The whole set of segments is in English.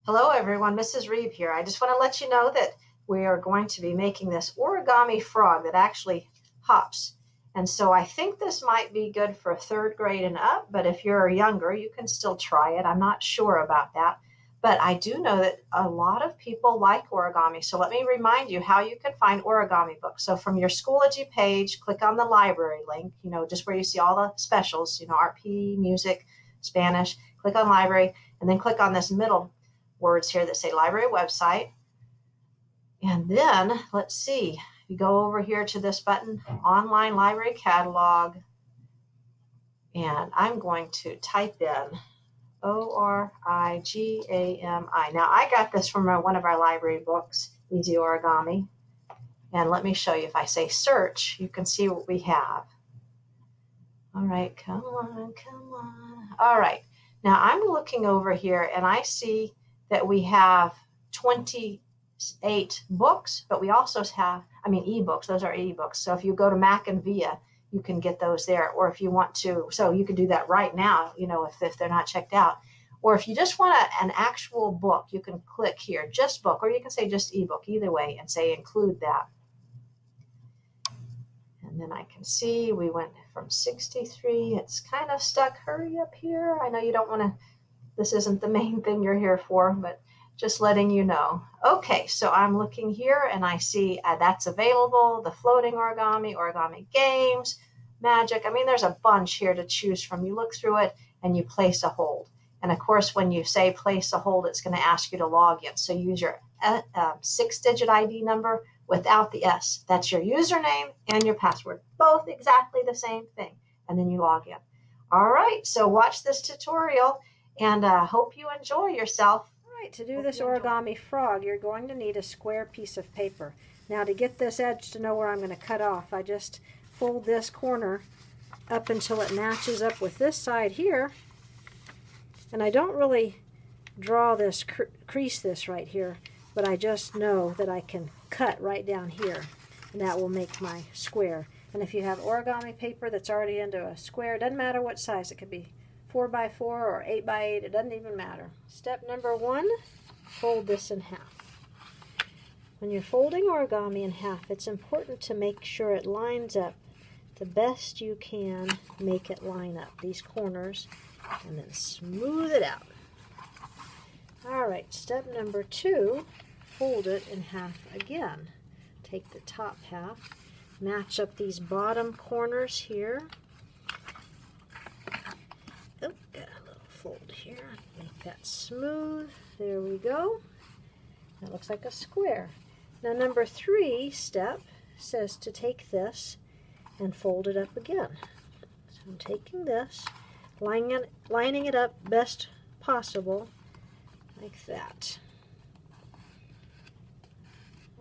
Hello everyone, Mrs. Reeve here. I just want to let you know that we are going to be making this origami frog that actually hops. And so I think this might be good for third grade and up, but if you're younger, you can still try it. I'm not sure about that. But I do know that a lot of people like origami. So let me remind you how you can find origami books. So from your Schoology page, click on the library link, just where you see all the specials, art, PE, music, Spanish, click on library, and then click on this middle words here that say library website. And then let's see, you go over here to this button, online library catalog, and I'm going to type in origami. Now I got this from one of our library books, Easy Origami. And let me show you. If I say search, you can see what we have. All right, come on. All right, now I'm looking over here and I see that we have 28 books, but we also have, ebooks. Those are ebooks. So if you go to Mac and Via, you can get those there. Or if you want to, so you can do that right now, if they're not checked out. Or if you just want an actual book, you can click here, just book, or you can say just ebook, either way, and say include that. And then I can see we went from 63. It's kind of stuck. Hurry up here. I know you don't want to, this isn't the main thing you're here for, but just letting you know. Okay, so I'm looking here and I see that's available, the floating origami, origami games, magic. There's a bunch here to choose from. You look through it and you place a hold. And of course, when you say place a hold, it's going to ask you to log in. So use your 6-digit ID number without the S. That's your username and your password, both exactly the same thing. And then you log in. All right, so watch this tutorial and hope you enjoy yourself. All right, to do this origami frog, you're going to need a square piece of paper. Now to get this edge to know where I'm going to cut off, I just fold this corner up until it matches up with this side here. And I don't really draw this, crease this right here, but I just know that I can cut right down here, and that will make my square. And if you have origami paper that's already into a square, it doesn't matter what size, it could be 4x4 or 8x8, it doesn't even matter. Step number 1, fold this in half. When you're folding origami in half, it's important to make sure it lines up the best you can. Make it line up, these corners, and then smooth it out. All right, step number 2, fold it in half again. Take the top half, match up these bottom corners here. Oh, got a little fold here. Make that smooth. There we go. That looks like a square. Now number 3 step says to take this and fold it up again. So I'm taking this, lining it up best possible, like that.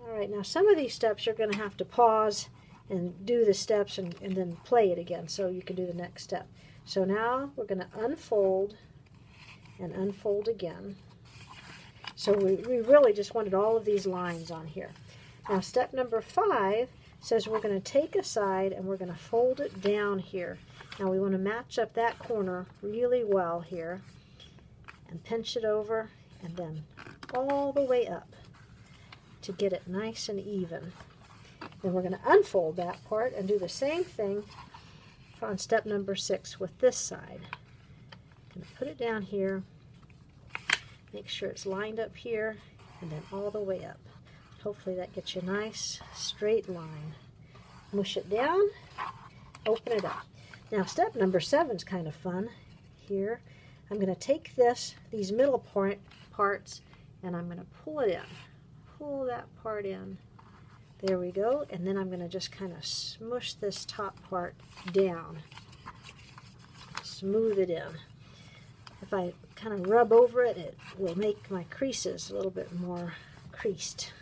All right, now some of these steps you're going to have to pause and do the steps and then play it again so you can do the next step. So now we're going to unfold and unfold again. So we really just wanted all of these lines on here. Now step number 5 says we're going to take a side and we're going to fold it down here. Now we want to match up that corner really well here and pinch it over and then all the way up to get it nice and even. Then we're going to unfold that part and do the same thing on step number 6 with this side. I'm going to put it down here, make sure it's lined up here, and then all the way up. Hopefully that gets you a nice straight line. Mush it down, open it up. Now step number 7 is kind of fun. Here, I'm going to take these middle parts, and I'm going to pull it in. Pull that part in. There we go. And then I'm going to just kind of smush this top part down. Smooth it in. If I kind of rub over it, it will make my creases a little bit more creased.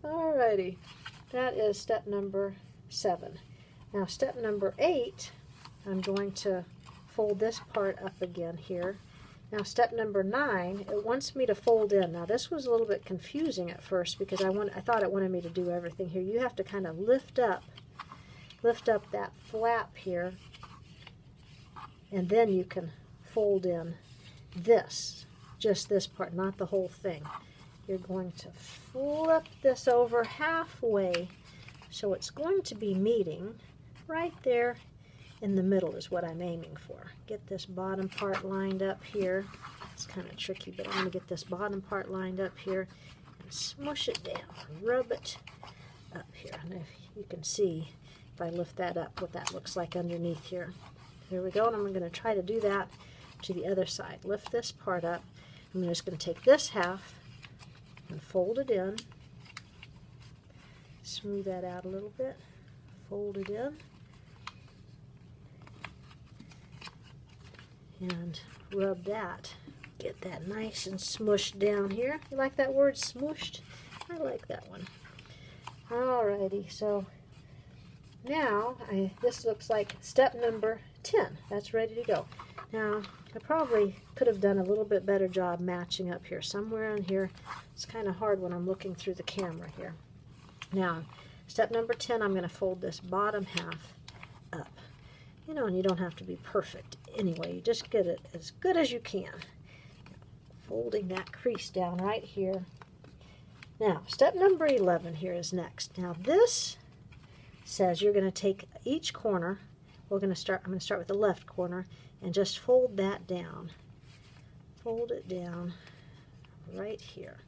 Alrighty. That is step number 7. Now step number 8, I'm going to fold this part up again here. Now step number 9, it wants me to fold in. Now this was a little bit confusing at first because I thought it wanted me to do everything here. You have to kind of lift up that flap here, and then you can fold in this just this part, not the whole thing. You're going to flip this over halfway, so it's going to be meeting right there in the middle is what I'm aiming for. Get this bottom part lined up here. It's kind of tricky, but I'm going to get this bottom part lined up here and smush it down, rub it up here. And if you can see, if I lift that up, what that looks like underneath here. Here we go, and I'm going to try to do that to the other side. Lift this part up. I'm just going to take this half and fold it in. Smooth that out a little bit. Fold it in. And rub that. Get that nice and smushed down here. You like that word, smooshed? I like that one. Alrighty, so now this looks like step number 10. That's ready to go. Now, I probably could have done a little bit better job matching up here. Somewhere in here, it's kind of hard when I'm looking through the camera here. Now, step number 10, I'm going to fold this bottom half up. You know, and you don't have to be perfect anyway. You just get it as good as you can. Folding that crease down right here. Now, step number 11 here is next. Now, this says you're going to take each corner. I'm going to start with the left corner and just fold that down. Fold it down right here.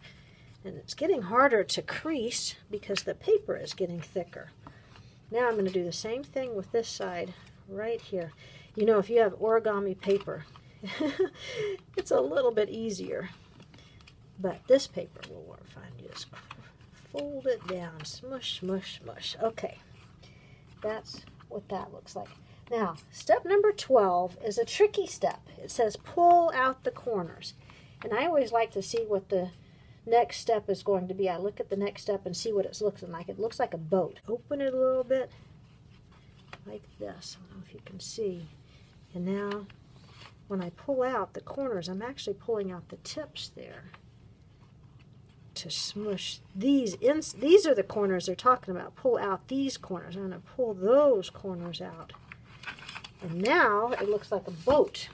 And it's getting harder to crease because the paper is getting thicker. Now I'm going to do the same thing with this side right here. You know, if you have origami paper, it's a little bit easier. But this paper will work fine. You just fold it down. Smush, smush, smush. Okay. That's what that looks like. Now, step number 12 is a tricky step. It says pull out the corners. And I always like to see what the next step is going to be. I look at the next step and see what it's looking like. It looks like a boat. Open it a little bit like this. I don't know if you can see. And now, when I pull out the corners, I'm actually pulling out the tips there to smush these in. These are the corners they're talking about. Pull out these corners. I'm going to pull those corners out. And now it looks like a boat.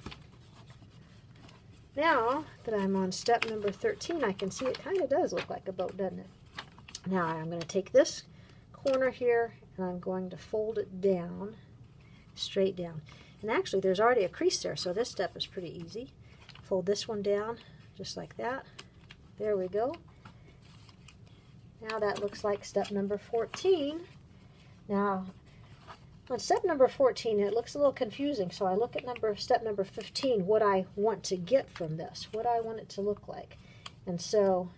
Now that I'm on step number 13, I can see it kind of does look like a boat, doesn't it? Now I'm going to take this corner here and I'm going to fold it down, straight down. And actually there's already a crease there, so this step is pretty easy. Fold this one down just like that. There we go. Now that looks like step number 14. Now on step number 14 it looks a little confusing, so I look at step number 15, what I want to get from this, what I want it to look like. And so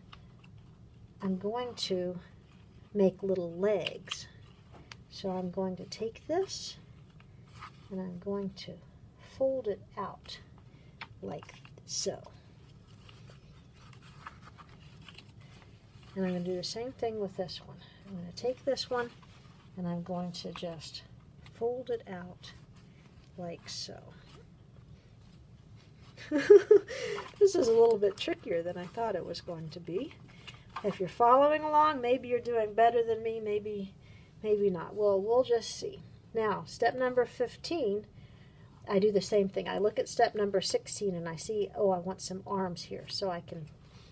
I'm going to make little legs. So I'm going to take this and I'm going to fold it out like so. And I'm going to do the same thing with this one. I'm going to take this one and I'm going to just fold it out like so. This is a little bit trickier than I thought it was going to be. If you're following along, maybe you're doing better than me, maybe not. Well, we'll just see. Now, step number 15, I do the same thing. I look at step number 16 and I see, oh, I want some arms here. So I can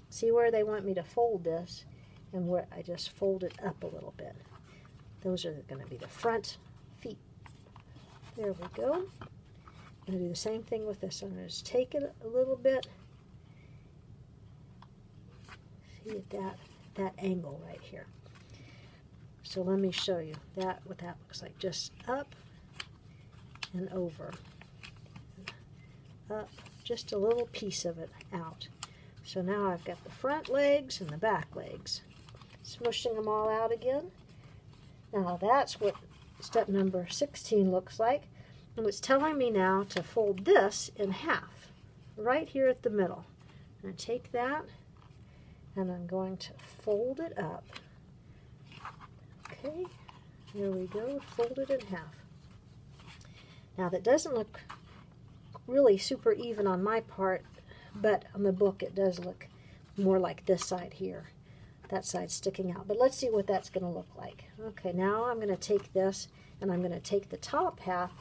see where they want me to fold this and where I just fold it up a little bit. Those are going to be the front feet. There we go. I'm going to do the same thing with this. I'm going to just take it a little bit. See at that angle right here. So let me show you what that looks like. Just up and over. Up, just a little piece of it out. So now I've got the front legs and the back legs. Smushing them all out again. Now that's what step number 16 looks like. And it's telling me now to fold this in half, right here at the middle. And I take that and I'm going to fold it up. Okay, there we go, fold it in half. Now that doesn't look really super even on my part, but on the book it does look more like this side here. That side's sticking out. But let's see what that's going to look like. Okay, now I'm going to take this and I'm going to take the top half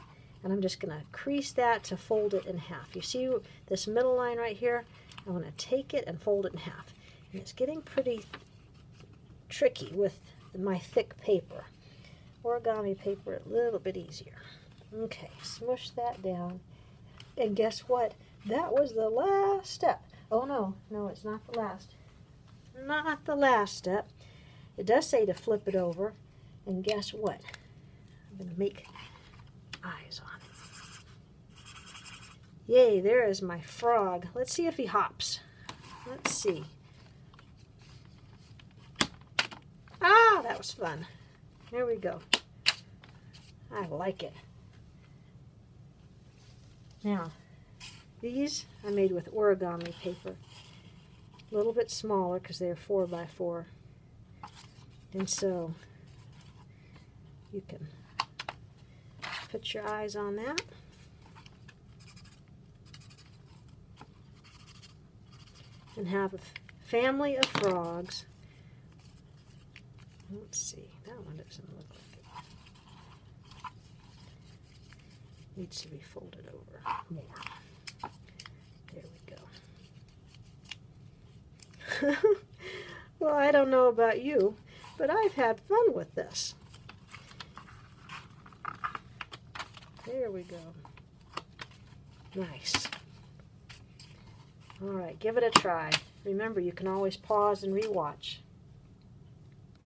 and I'm just going to crease that to fold it in half. You see this middle line right here? I want to take it and fold it in half. And it's getting pretty tricky with my thick paper. Origami paper, a little bit easier. Okay, smush that down. And guess what? That was the last step. Oh no, no, it's not the last. Not the last step. It does say to flip it over. And guess what? I'm going to make eyes on it. Yay, there is my frog. Let's see if he hops. Let's see. Ah, that was fun. There we go. I like it. Now, these I made with origami paper. A little bit smaller because they're 4x4. And so you can put your eyes on that. And have a family of frogs. Let's see, that one doesn't look like it. Needs to be folded over more. There we go. Well, I don't know about you, but I've had fun with this. There we go. Nice. All right, give it a try. Remember, you can always pause and rewatch.